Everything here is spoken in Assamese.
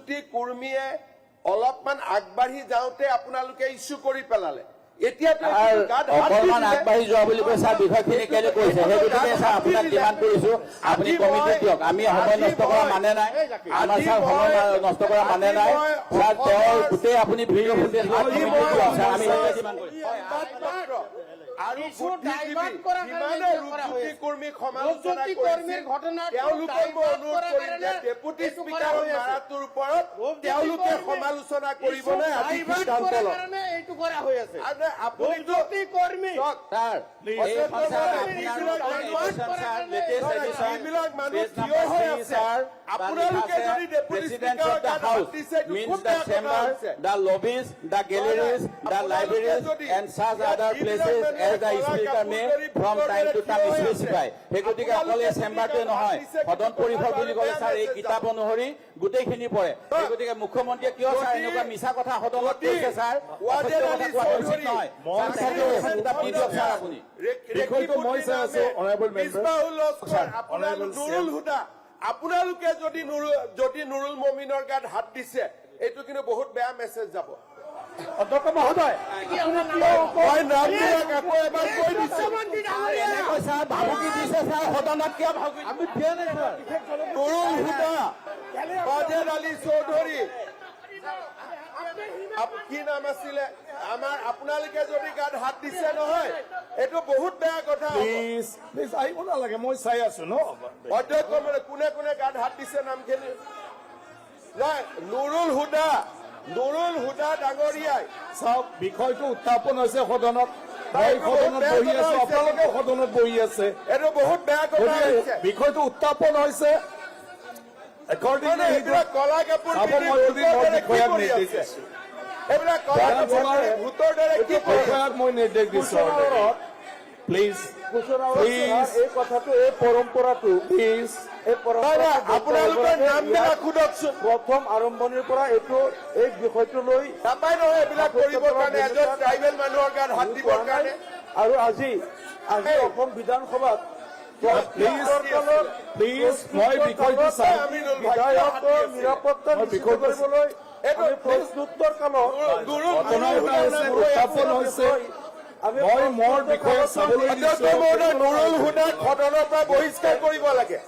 ৰূপজ্যোতি কুৰ্মীয়ে অলপমান আগবাঢ়ি যাওঁতে আপোনালোকে ইছ্যু কৰি পেলালে। এতিয়াতো অকণমান আগবাঢ়ি যোৱা বুলি কৈ ছাৰ বিষয়খিনি কেলে কৈছে সেই গতিকে ছাৰ আপোনাক ডিমাণ্ড কৰিছো আপুনি কমিটি দিয়ক। আমি সময় নষ্ট কৰা মানে নাই, আমাৰ ছাৰ সময় নষ্ট কৰা মানে নাই ছাৰ। তেওঁৰ গোটেই আপুনি ভিডিঅ' ফুটেজ ছাৰ আমি সেইটোৱে ডিমাণ্ড কৰিছো। আৰু যিমানে ৰূপজ্যোতি কৰ্মীক সমালোচনা কৰিছিল তেওঁলোকে মই অনুৰোধ কৰিম যে ডেপুটি স্পীকাৰৰ মাৰাটোৰ ওপৰত তেওঁলোকে সমালোচনা কৰিব নে আজি সিদ্ধান্ত লওক। এইটো কৰা হৈ আছে আপুনিতো কৰ্মী ছাৰ যিবিলাক মানুহ থিয় হৈ আছে আপোনালোকে যদি ডেপুটি স্পীকাৰৰ গাত হাত দিছে means the chamber, the lobbies, the galleries, the libraries and such other places as the speaker may from time to time specify. সেই গতিকে অকল এই চেম্বাৰটোৱে নহয়, সদন পৰিসৰ বুলি ক'লে ছাৰ এই কিতাপ অনুসৰি গোটেইখিনি পৰে। সেই গতিকে মুখ্যমন্ত্ৰীয়ে কিয় ছাৰ এনেকুৱা মিছা কথা সদনত কৈছে ছাৰ? আপোনালোকে যদি নুৰুল মমিনৰ গাত হাত দিছে এইটো কিন্তু বহুত বেয়া মেছেজ যাব। অধ্যক্ষ মহোদয় ছাৰ ভাবুকি দিছে ছাৰ সদনত কিয় ভাবুকি আমি দিয়া নাই ছাৰ। নুৰুল হুদা, বাজেদ আলী চৌধুৰী কি নাম আছিলে আমাৰ, আপোনালোকে যদি গাত হাত দিছে নহয় এইটো বহুত বেয়া কথা। প্লিজ আহিব নালাগে, মই চাই আছো ন। অধ্যক্ষ কোনে কোনে গাত হাত দিছে নামখিনি নুৰুল হুদা ডাঙৰীয়াই চাওক বিষয়টো উত্থাপন হৈছে সদনত। মই সদনত বহি আছো, আপোনালোকেও সদনত বহি আছে। এইটো বহুত বেয়া কথা হৈছে। বিষয়টো উত্থাপন হৈছে এইবিলাক কলা কাপোৰ এইবিলাক কলা কাপোৰ ভূতৰ দৰে কি বিষয়াক মই নিৰ্দেশ দিছো। প্লিজ এই কথাটো এই পৰম্পৰাটো প্লিজ আপোনালোকৰ নামবিলাক সোধকচোন। প্ৰথম আৰম্ভণিৰ পৰা এইটো এই বিষয়টো লৈ নাপায় নহয় এইবিলাক কৰিবৰ কাৰণে, এজন ট্ৰাইবেল মানুহৰ গাত হাত দিবৰ কাৰণে। আৰু আজি অসম বিধানসভাত প্লিজ মই বিষয়টো চাই বিধায়কৰ নিৰাপত্তা নিশ্চিত কৰিবলৈ প্ৰশ্নোত্তৰ কালত উত্থাপন হৈছে। মই মোৰ বিষয়ে চাবলৈ নুৰুল হুদাক সদনৰ পৰা বহিষ্কাৰ কৰিব লাগে।